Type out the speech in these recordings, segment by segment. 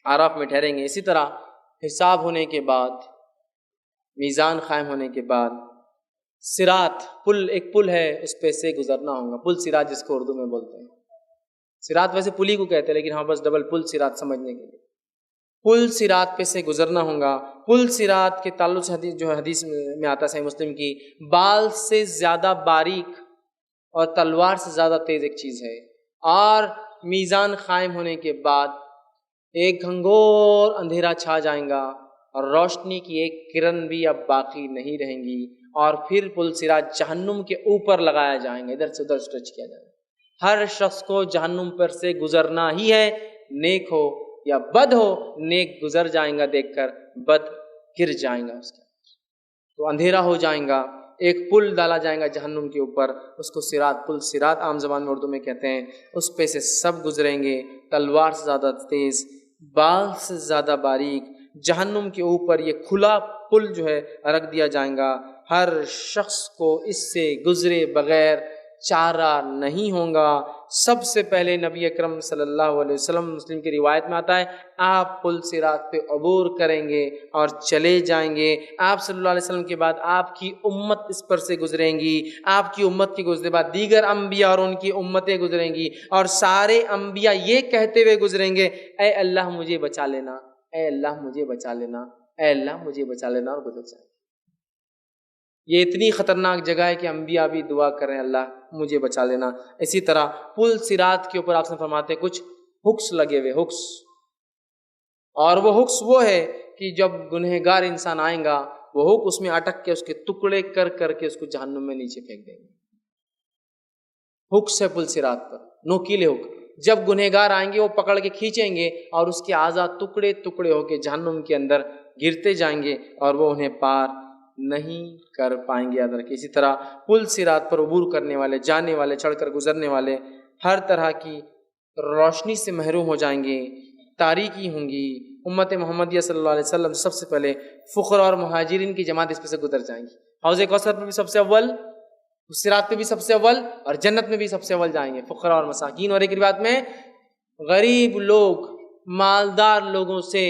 आराफ में ठहरेंगे। इसी तरह हिसाब होने के बाद, मीज़ान कायम होने के बाद, सिरात पुल, एक पुल है, उस पे से गुजरना होगा। पुल सिरात जिसको उर्दू में बोलते हैं। सिरात वैसे पुल ही को कहते हैं, लेकिन हाँ बस डबल पुल सिरात समझने के लिए, पुल सिरात पे से गुजरना होगा। पुल सिरात के ताल्लुक से हदीस जो है, हदीस में आता है सही मुस्लिम की, बाल से ज़्यादा बारीक और तलवार से ज़्यादा तेज़ एक चीज़ है। और मीज़ान कायम होने के बाद एक घंघोर अंधेरा छा जाएगा और रोशनी की एक किरण भी अब बाकी नहीं रहेंगी, और फिर पुल सिरात जहन्नुम के ऊपर लगाया जाएगा, इधर से उधर स्ट्रेच किया जाएगा। हर शख्स को जहन्नुम पर से गुजरना ही है, नेक हो या बद हो। नेक गुजर जाएगा देखकर, बद गिर जाएगा उसके, तो अंधेरा हो जाएगा। एक पुल डाला जाएगा जहन्नुम के ऊपर, उसको सिरात, पुल सिरात आम ज़बान में उर्दू में कहते हैं। उस पे से सब गुजरेंगे, तलवार से ज़्यादा तेज़, बाल से ज़्यादा बारीक। जहन्नुम के ऊपर ये खुला पुल जो है रख दिया जाएगा। हर शख्स को इससे गुजरे बगैर चारा नहीं होगा। सबसे पहले नबी अकरम सल्लल्लाहु अलैहि वसल्लम, मुस्लिम की रिवायत में आता है, आप पुल सिरात पे अबूर करेंगे और चले जाएंगे। आप सल्लल्लाहु अलैहि वसल्लम के बाद आपकी उम्मत इस पर से गुजरेंगी। आपकी उम्मत के गुजरे बाद दीगर अंबिया और उनकी उम्मतें गुजरेंगी, और सारे अंबिया ये कहते हुए गुजरेंगे, ऐ अल्लाह मुझे बचा लेना, ऐ अल्लाह मुझे बचा लेना, ऐ अल्लाह मुझे बचा लेना, और गुजर जाएंगे। ये इतनी ख़तरनाक जगह है कि अंबिया भी दुआ करें, अल्लाह मुझे बचा लेना। इसी तरह पुल सिरात के ऊपर आपसे फरमाते हैं कुछ हुक्स लगे हुए, हुक्स, और वो हुक्स वो है कि जब गुनहगार इंसान आएगा, वो हुक उसमें अटक के उसके टुकड़े कर करके उसको जहन्नुम में नीचे फेंक देंगे। हुक्स है पुल सिरात पर, नोकीले हुक। जब गुनहगार आएंगे वो पकड़ के खींचेंगे और उसके आज़ाद टुकड़े टुकड़े होके जहन्नुम के अंदर गिरते जाएंगे, और वो उन्हें पार नहीं कर पाएंगे, याद रखिए। इसी तरह पुल सिरात पर अबूर करने वाले, जाने वाले, चढ़कर गुजरने वाले हर तरह की रोशनी से महरूम हो जाएंगे, तारीकी होंगी। उम्मत मोहम्मदिया सल्लल्लाहु अलैहि वसल्लम सबसे पहले फ़ुक़रा और मुहाजिरीन की जमात इस पर से गुजर जाएंगी। हौज़ कौसर पर भी सबसे अव्वल, सिरात पे भी सबसे अव्वल, और जन्नत में भी सबसे अव्वल जाएंगे फ़ुक़रा और मसाकीन। और एक रिवायत में गरीब लोग मालदार लोगों से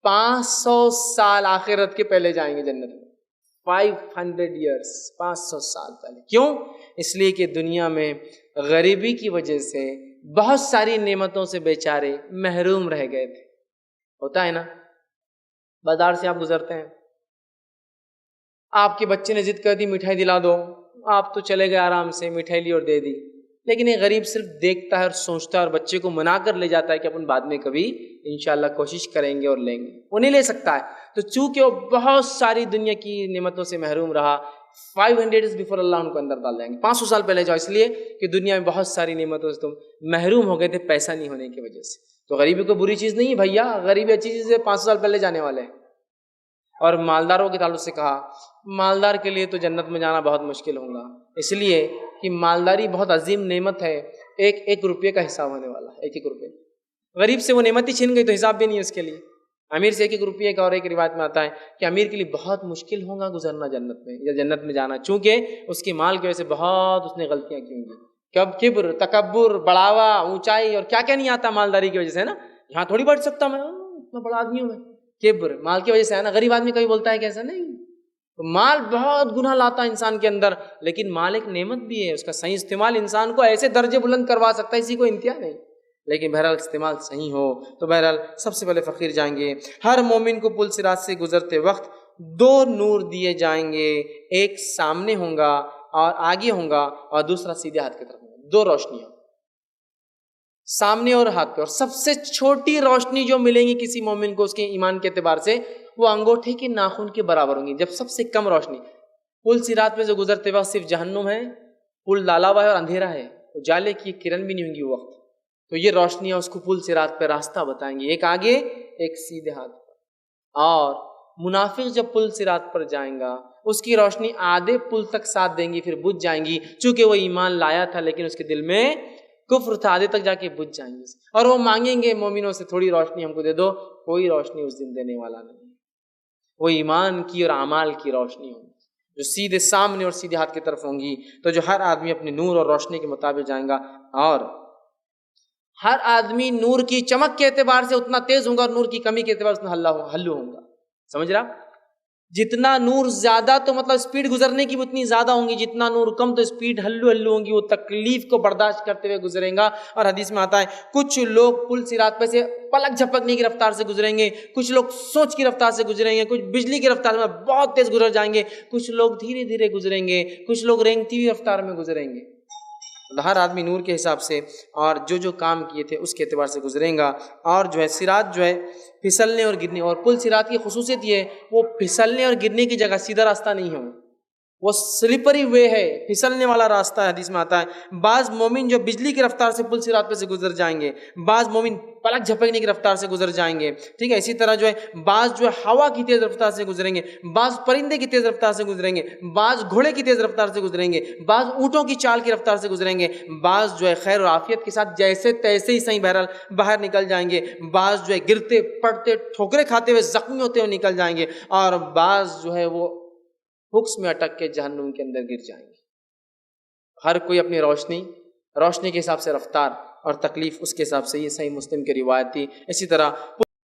500 साल आखिरत के पहले जाएंगे जन्नत में। 500 years, 500 साल पहले। क्यों? इसलिए कि दुनिया में गरीबी की वजह से बहुत सारी नेमतों से बेचारे महरूम रह गए थे। होता है ना, बाजार से आप गुजरते हैं, आपके बच्चे ने जिद कर दी मिठाई दिला दो, आप तो चले गए आराम से, मिठाई ली और दे दी। लेकिन ये गरीब सिर्फ देखता है और सोचता है और बच्चे को मना कर ले जाता है कि अपन बाद में कभी इंशाल्लाह कोशिश करेंगे और लेंगे। वो नहीं ले सकता है। तो चूंकि वो बहुत सारी दुनिया की नेमतों से महरूम रहा, 500 years बिफोर अल्लाह उनको अंदर डाल देंगे। 500 साल पहले जाओ, इसलिए कि दुनिया में बहुत सारी नेमतों से तुम महरूम हो गए थे पैसा नहीं होने की वजह से। तो गरीबी कोई बुरी चीज़ नहीं है भैया, गरीबी अच्छी चीज़ है। 500 साल पहले जाने वाले हैं। और मालदारों के ताल्लुक से कहा, मालदार के लिए तो जन्नत में जाना बहुत मुश्किल होगा, इसलिए कि मालदारी बहुत अजीम नेमत है। एक एक रुपये का हिसाब होने वाला है, एक एक रुपये। गरीब से वो नेमत ही छीन गई तो हिसाब भी नहीं है उसके लिए। अमीर से एक एक रुपये का, और एक रिवायत में आता है कि अमीर के लिए बहुत मुश्किल होगा गुजरना जन्नत में, या जन्नत में जाना, चूँकि उसकी माल की वजह से बहुत उसने गलतियाँ की होंगी। कब किब्र, तकब्बुर, बढ़ावा, ऊंचाई और क्या क्या नहीं आता मालदारी की वजह से, है ना। यहाँ थोड़ी बढ़ सकता मैं, इतना बड़ा आदमी हूँ मैं। किब्र माल की वजह से है ना। गरीब आदमी कभी बोलता है कैसा नहीं, तो माल बहुत गुनाह लाता है इंसान के अंदर, लेकिन माल एक नेमत भी है। उसका सही इस्तेमाल इंसान को ऐसे दर्जे बुलंद करवा सकता है, इसी को इंतहा नहीं। लेकिन बहरहाल इस्तेमाल सही हो तो बहरहाल सबसे पहले फ़कीर जाएंगे। हर मोमिन को पुल सिरात से गुजरते वक्त 2 नूर दिए जाएंगे, एक सामने होगा और आगे होगा, और दूसरा सीधे हाथ की तरफ होगा। 2 रोशनियाँ सामने और हाथ पे। और सबसे छोटी रोशनी जो मिलेंगी किसी मोमिन को उसके ईमान के एतबार से, वो अंगूठे के नाखून के बराबर होंगी। जब सबसे कम रोशनी पुल सिरात पे जो गुजरते वक्त सिर्फ जहन्नुम है, पुल डाला हुआ है और अंधेरा है, उजाले की किरण भी नहीं होंगी वो वक्त, तो ये रोशनियाँ उसको पुल सिरात पे रास्ता बताएंगी, एक आगे एक सीधे हाथ पर। और मुनाफिक जब पुल सिरात पर जाएगा, उसकी रोशनी आधे पुल तक साथ देंगी, फिर बुझ जाएंगी। चूंकि वो ईमान लाया था लेकिन उसके दिल में कुफ्र था, आधे तक जाके बुझ जाएंगे। और वो मांगेंगे मोमिनों से थोड़ी रोशनी हमको दे दो, कोई रोशनी उस दिन देने वाला नहीं। वो ईमान की और अमाल की रोशनी होगी जो सीधे सामने और सीधे हाथ की तरफ होंगी। तो जो हर आदमी अपने नूर और रोशनी के मुताबिक जाएगा, और ہر آدمی نور کی چمک کے اعتبار سے اتنا تیز ہوگا اور نور کی کمی کے اعتبار سے اتنا ہلو ہوگا. سمجھ رہا؟ جتنا نور زیادہ تو مطلب سپیڈ گزرنے کی بھی اتنی زیادہ ہوں گی، جتنا نور کم تو سپیڈ ہلو ہوں گی، وہ تکلیف کو برداشت کرتے ہوئے گزریں گا. اور حدیث میں آتا ہے کچھ لوگ پل صراط پہ سے پلک جھپکنے کی رفتار سے گزریں گے، کچھ لوگ سوچ کی رفتار سے گزریں گے، کچھ بجلی کی رفتار میں بہت تیز گزر جائیں گے، کچھ لوگ دھیرے دھیرے گزریں گے، کچھ لوگ رینگتی ہوئی رفتار میں گزریں گے. ہر آدمی نور کے حساب سے اور جو کام کیے تھے اس کے اعتبار سے گزریں گا. اور جو ہے صراط جو ہے پھسلنے اور گرنے، اور پل صراط کی خصوصیت یہ ہے وہ پھسلنے اور گرنے کی جگہ سیدھا راستہ نہیں ہے، وہ سلپری وے ہے، پھسلنے والا راستہ ہے. حدیث میں آتا ہے بعض مومن جو بجلی کی رفتار سے پل صراط پہ سے گزر جائیں گے، بعض مومن پلک جھپکنے کی رفتار سے گزر جائیں گے. ٹھیک ہے، اسی طرح جو ہے بعض جو ہے ہوا کی تیز رفتار سے گزریں گے، بعض پرندے کی تیز رفتار سے گزریں گے، بعض گھوڑے کی تیز رفتار سے گزریں گے، بعض اونٹوں کی چال کی رفتار سے گزریں گے، بعض جو ہے خیر و عافیت کے ساتھ جیسے تیسے ہی صحیح بہرحال باہر نکل جائیں گے، بعض جو ہے گرتے پڑتے ٹھوکریں کھاتے ہوئے زخمی ہوتے ہوئے نکل جائیں گے، اور بعض جو ہے وہ حکس میں اٹک کے جہنم کے اندر گر جائیں گے. ہر کوئی اپنی روشنی کے حساب سے رفتار اور تکلیف اس کے حساب سے. یہ صحیح مسلم کی روایت تھی. اسی طرح